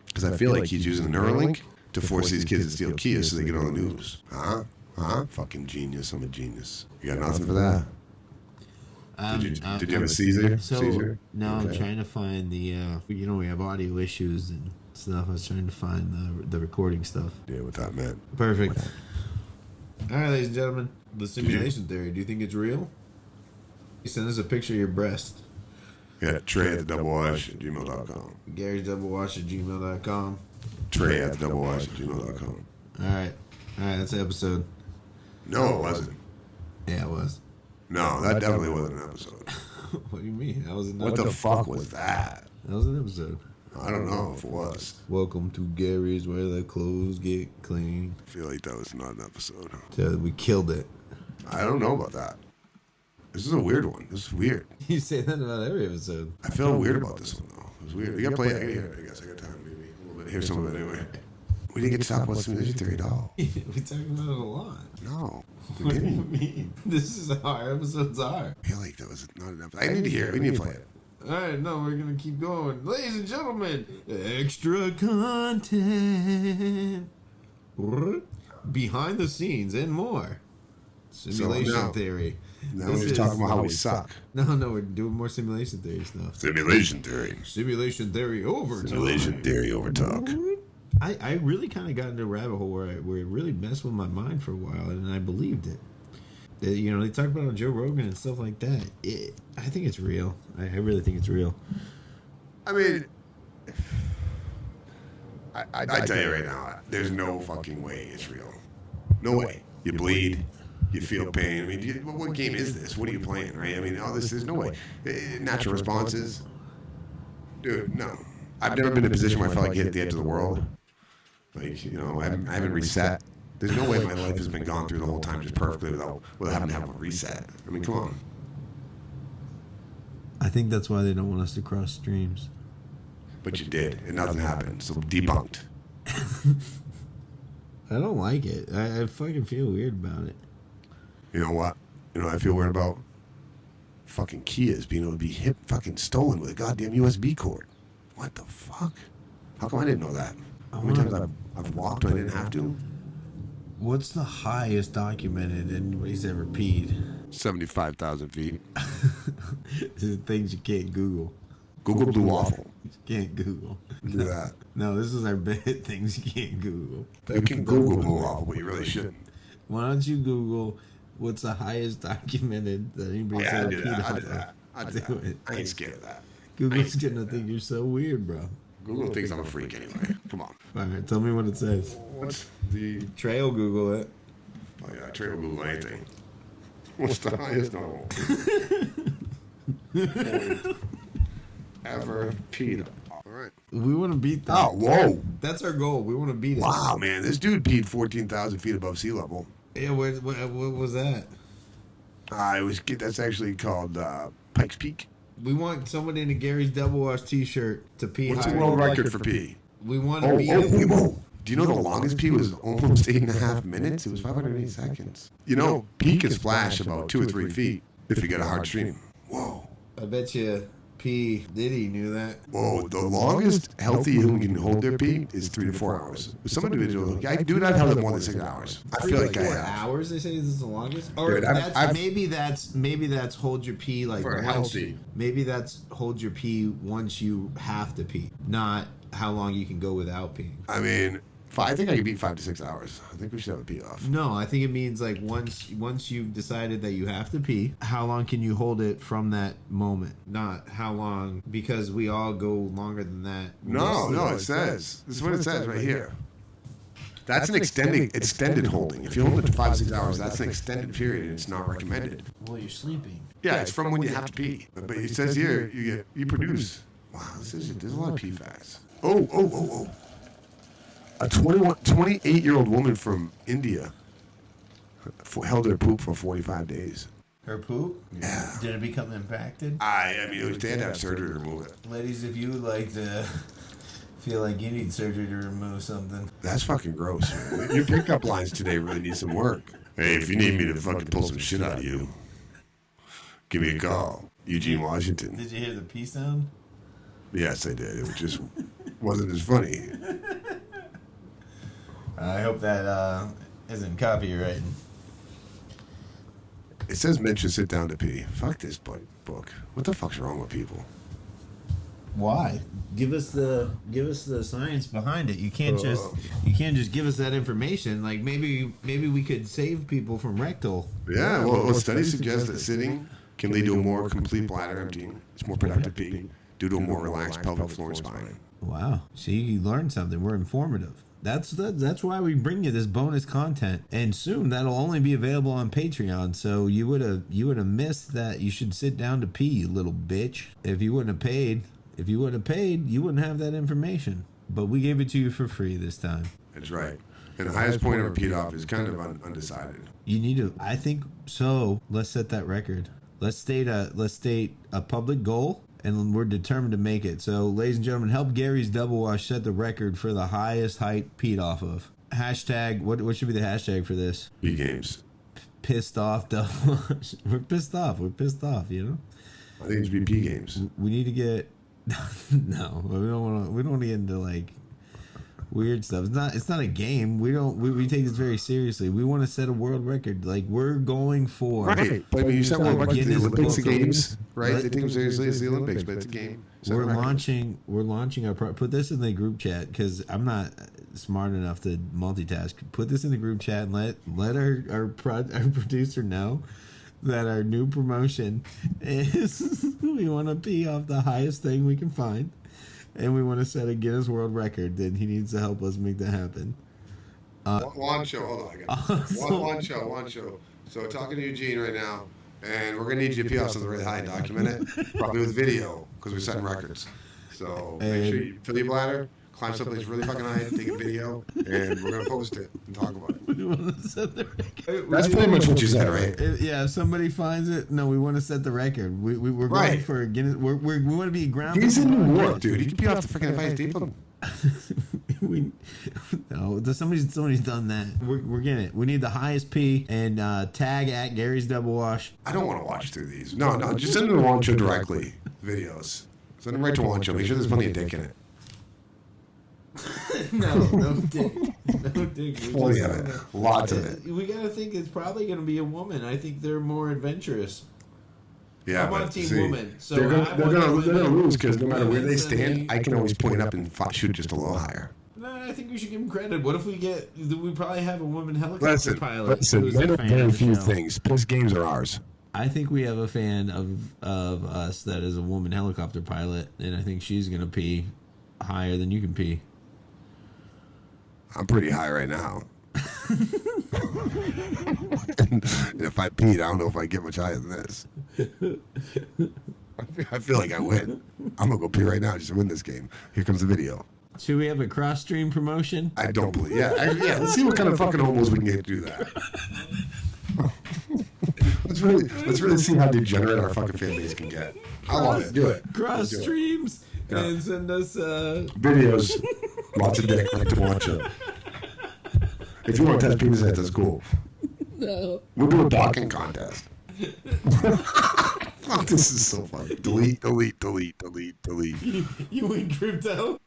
because I feel like he's using Neuralink to force these kids to steal Kia so they get on the news. Fucking genius. I'm a genius. You got nothing for that? Did you have a Caesar? No, I'm trying to find the, we have audio issues and stuff. I was trying to find the recording stuff. Yeah, with that, man. Perfect. All right, ladies and gentlemen, the simulation theory. Do you think it's real? Send us a picture of your breast. Yeah, Trey at the doublewash@gmail.com. Gary's doublewash@gmail.com. Trey at the doublewash@gmail.com. All right, that's the episode. No, it wasn't. Yeah, it was. No, that definitely wasn't an episode. What do you mean? That was What the fuck was that? That was an episode. I don't know if it was. Welcome to Gary's where the clothes get clean. I feel like that was not an episode. So we killed it. I don't know about that. This is a weird one. This is weird. You say that about every episode. I feel weird about this one, though. It was weird. We got to play it here. I guess I got time, maybe. A little bit. Here's some of it anyway. We didn't get to talk about simulation theory at all. We talked about it a lot. No. What do you mean? This is how our episodes are. I feel like that was not an episode. I need to hear it. We need to play it. All right, no, we're going to keep going. Ladies and gentlemen, extra content. Behind the scenes and more. Simulation theory. Now we're just talking about how we suck. No, we're doing more simulation theory stuff. Simulation theory. Simulation theory over Simulation theory over talk. I really kind of got into a rabbit hole where it really messed with my mind for a while, and I believed it. You know, they talk about it on Joe Rogan and stuff like that. I think it's real. I really think it's real. I mean, I tell you right now, there's no fucking way it's real. No way. You bleed. You feel pain. I mean, what game is this? What are you playing, right? I mean, there's no way. Natural responses. Dude, no. I've never been in a position where I felt like you hit the edge of the world. Like, you know, I haven't reset. There's no way my life has been gone through the whole time just perfectly without having to have a reset. I mean, come on. I think that's why they don't want us to cross streams. But you did, and nothing happened. So debunked. I don't like it. I fucking feel weird about it. You know what? You know what I feel weird about? Fucking Kias being able to be fucking stolen with a goddamn USB cord. What the fuck? How come I didn't know that? How many times I've walked when I didn't have to? What's the highest documented anybody's ever peed? 75,000 feet. These are things you can't Google. Google Blue Waffle. You can't Google. Do that. No, this is our bit. Things you can't Google. You can Google Blue Waffle, but you really shouldn't. Why don't you Google what's the highest documented that anybody's ever peed I'll off do that. I'll do Do that. it. I ain't scared of that. Google's gonna think you're so weird, bro. Google thinks I'm a freak anyway. Come on. All right, tell me what it says. What's the... Trey will Google it. Oh, yeah, Trey will Google anything. What's the highest no ever peed? All right. We want to beat that. Oh, whoa. That's our goal. We want to beat it. Wow, man. This dude peed 14,000 feet above sea level. Yeah, what was that? That's actually called Pikes Peak. We want someone in a Gary's Double Wash t-shirt to pee What's the higher. world record for pee? We want to beat it. Whoa. Do you know the longest pee was almost 8.5 minutes? It was 508 seconds. You know, pee can splash about 2 or 3 feet if you get a hard stream. Whoa. I bet you P. Diddy knew that. Whoa, the longest healthy human can hold their pee is 3 to 4 hours. Some individuals, I've held it more than 6 hours. I feel like I 4 have. hours, they say this is the longest? Or Dude, maybe that's hold your pee like For once, healthy. Maybe that's hold your pee once you have to pee, not how long you can go without peeing. I mean, I think I could beat 5 to 6 hours. I think we should have a pee off. No, I think it means like once you've decided that you have to pee, how long can you hold it from that moment? Not how long, because we all go longer than that. No, it says. This is what it says right here. That's an extended holding. If you hold it to 5 to 6 hours, that's an extended period, and it's not recommended. Well, you're sleeping. Yeah, it's from when you have to pee. But it says here you produce. Wow, there's a lot of pee facts. Oh. A 28-year-old woman from India held her poop for 45 days. Her poop? Yeah. Did it become impacted? I mean, they had to have surgery to remove it. Ladies, if you would like to feel like you need surgery to remove something. That's fucking gross, man. Your pickup lines today really need some work. Hey, if you need me to fucking pull some shit out of you, give me a call. Eugene, Washington. Did you hear the pee sound? Yes, I did. It just wasn't as funny. I hope that isn't copyrighted. It says men should sit down to pee. Fuck this book. What the fuck's wrong with people? Why? Give us the science behind it. You can't just give us that information. Like maybe we could save people from rectal. Yeah, well, studies suggest that sitting can lead to a more complete bladder emptying. It's more productive pee due to a more relaxed pelvic floor and spine. Wow. See, you learned something. We're informative. That's why we bring you this bonus content, and soon that'll only be available on Patreon. So you would have missed that. You should sit down to pee, you little bitch. If you wouldn't have paid, you wouldn't have that information. But we gave it to you for free this time. That's right. And the highest point of peed off is kind of undecided. You need to. I think so. Let's set that record. Let's state a public goal. And we're determined to make it. So, ladies and gentlemen, help Gary's Double Wash set the record for the highest height peed off of. Hashtag, what should be the hashtag for this? Pee games. Pissed off Double Wash. We're pissed off, you know? I think it should be pee games. We need to get... No, we don't want to get into, like, weird stuff. It's not a game. We take this very seriously. We want to set a world record. Like, we're going for... Right. But I mean, you said world record, the Olympics, the games, right? They take them seriously. It's the Olympics, but it's a game. We're launching our... Put this in the group chat, because I'm not... smart enough to multitask, put this in the group chat and let our producer know that our new promotion is we want to pee off the highest thing we can find, and we want to set a Guinness World Record. Then he needs to help us make that happen. One show, hold on again. One show. So talking to Eugene right now, and we're gonna need you to pee off something really high and document it, probably with video, because we're setting records. So make sure you fill your bladder, climb someplace really fucking high, take a video, and we're gonna post it and talk about it. We want to set the record. That's pretty much what you said, right? If somebody finds it, no, we want to set the record. We're going for Guinness. We want to be ground. He's in New York, dude. He can pee off the freaking Empire State Building. Somebody's done that. We're getting it. We need the highest P and tag at Gary's Double Wash. I don't want to watch through these. No, just send them to Wancho directly. Videos. Send them right to Wancho. Make sure there's plenty of dick in it. No dick. Plenty of it. Lots of it. We gotta think it's probably gonna be a woman. I think they're more adventurous. Yeah, I'm on Team Woman. So they're gonna lose because no matter where they stand, I can always point up and shoot just a little higher. No, I think we should give them credit. What if we probably have a woman helicopter pilot? Listen, men are very few things. Piss games are ours. I think we have a fan of us that is a woman helicopter pilot, and I think she's gonna pee higher than you can pee. I'm pretty high right now. If I peed, I don't know if I get much higher than this. I feel like I win. I'm gonna go pee right now just to win this game. Here comes the video. Should we have a cross-stream promotion? I don't believe. Yeah. Let's see what kind of fucking homos we can get to do that. let's really see how degenerate our fucking fan base can get. I want it. Do it. Cross streams and send us videos. Lots of dick right to watch it. If you want to test penis heads, that's cool. No. We'll do a docking contest. Oh, this is so funny. Delete. You win crypto?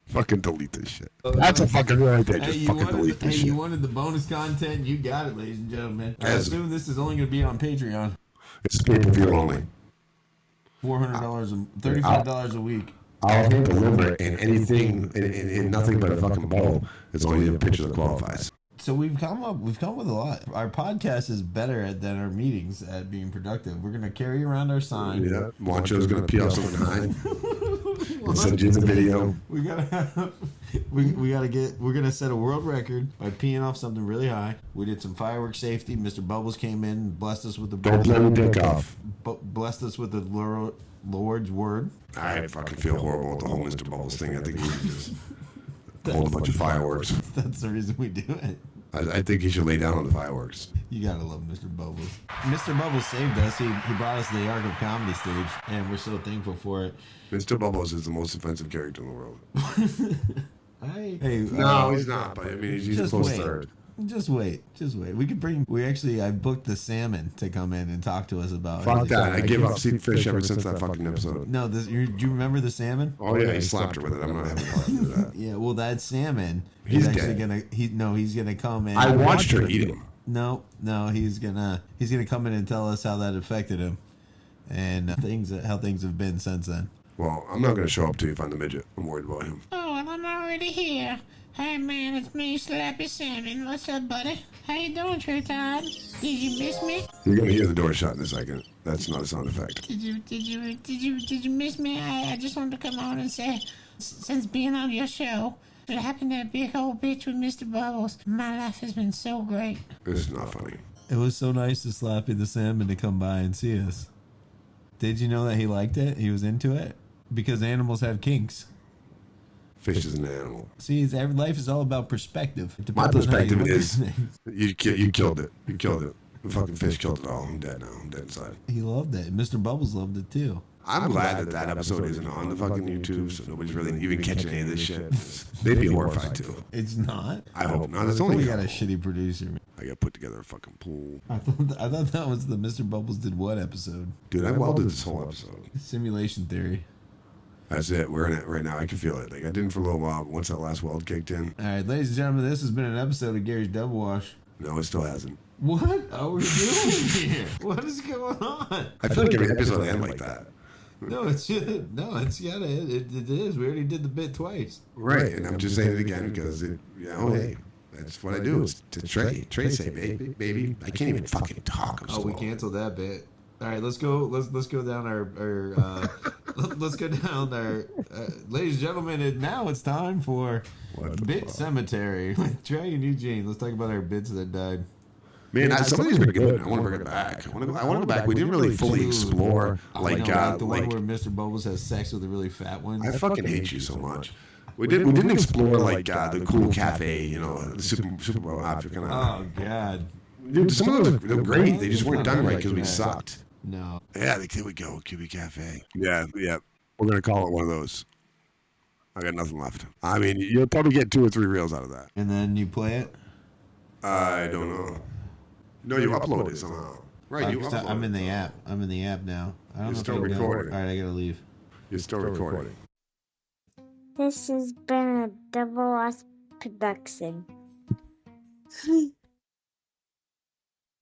Fucking delete this shit. That's a fucking good idea. Just fucking delete this shit. You wanted the bonus content? You got it, ladies and gentlemen. I assume this is only going to be on Patreon. It's pay-per-view only. $400, $35 a week. I'll hand deliver it, and anything in nothing but a fucking bowl is only a picture that qualifies. So we've come with a lot. Our podcast is better than our meetings at being productive. We're gonna carry around our sign. Yeah, Wancho's gonna pee off something high. We'll send you the video. We're gonna set a world record by peeing off something really high. We did some fireworks safety. Mr. Bubbles came in, blessed us with the don't let me dick off. Blessed us with the Lord's word. I fucking feel horrible with the whole Mr. Bubbles thing. I think he should just hold a bunch of fireworks. That's the reason we do it. I think he should lay down on the fireworks. You gotta love Mr. Bubbles. Mr. Bubbles saved us. He brought us to the Arc of Comedy stage, and we're so thankful for it. Mr. Bubbles is the most offensive character in the world. No, he's not. But I mean, he's a close third. Just wait. I booked the salmon to come in and talk to us about. Fuck that. I gave up seeing fish ever since that fucking episode. No, do you remember the salmon? Oh yeah, he slapped her with it. I'm not having part of that. Yeah, well, that salmon. He's actually dead. He's gonna come in. I watched her eat him. No, he's gonna come in and tell us how that affected him, and how things have been since then. Well, I'm not gonna show up till you find the midget. I'm worried about him. Oh, and I'm already here. Hey man, it's me, Slappy Salmon. What's up, buddy? How you doing, Trey Todd? Did you miss me? You're gonna hear the door shut in a second. That's not a sound effect. Did you miss me? I just wanted to come on and say, since being on your show, it happened that big old bitch with Mr. Bubbles. My life has been so great. This is not funny. It was so nice to Slappy the Salmon to come by and see us. Did you know that he liked it? He was into it? Because animals have kinks. Fish is an animal. See, life is all about perspective. My perspective is you killed it. You killed it. The fucking fish killed it all. I'm dead now. I'm dead inside. He loved it. Mr. Bubbles loved it too. I'm glad that episode isn't on the fucking YouTube, so nobody's really even catching any of this shit. They'd be horrified too. It's not? I hope not. It's only we got a shitty producer. I got put together a fucking pool. I thought that was the Mr. Bubbles Did What episode. Dude, I welded this whole episode. Simulation theory. That's it. We're in it right now. I can feel it. Like I didn't for a little while, but once that last weld kicked in. All right, ladies and gentlemen, this has been an episode of Gary's Double Wash. No, it still hasn't. What are we doing here? What is going on? I feel like every episode ends like that. No, it's gotta. It is. We already did the bit twice. Right, and I'm just saying it again because hey, that's what I do. Is to Trey. Trey say, baby, I can't even fucking talk. We canceled that bit. All right, let's go. Let's go down our let's go down our ladies and gentlemen. Now it's time for Bit Cemetery with Trey and Eugene. Let's talk about our bits that died. Man, some of these are good. I want to bring it back. I want to go back. We didn't really fully explore the one where Mr. Bubbles has sex with a really fat one. I fucking hate you so much. We didn't explore the cool cafe, the Super Bowl outfit kind of. Oh god, dude, some of those are great. They just weren't done right because we sucked. No. Yeah, here we go, QB Cafe. Yeah. We're gonna call it one of those. I got nothing left. I mean, you'll probably get 2 or 3 reels out of that. And then you play it. I don't know. No, you upload it somehow. Right, I'm in the app. I'm in the app now. I don't know still recording. All right, I gotta leave. You're still recording. This has been a Double S production.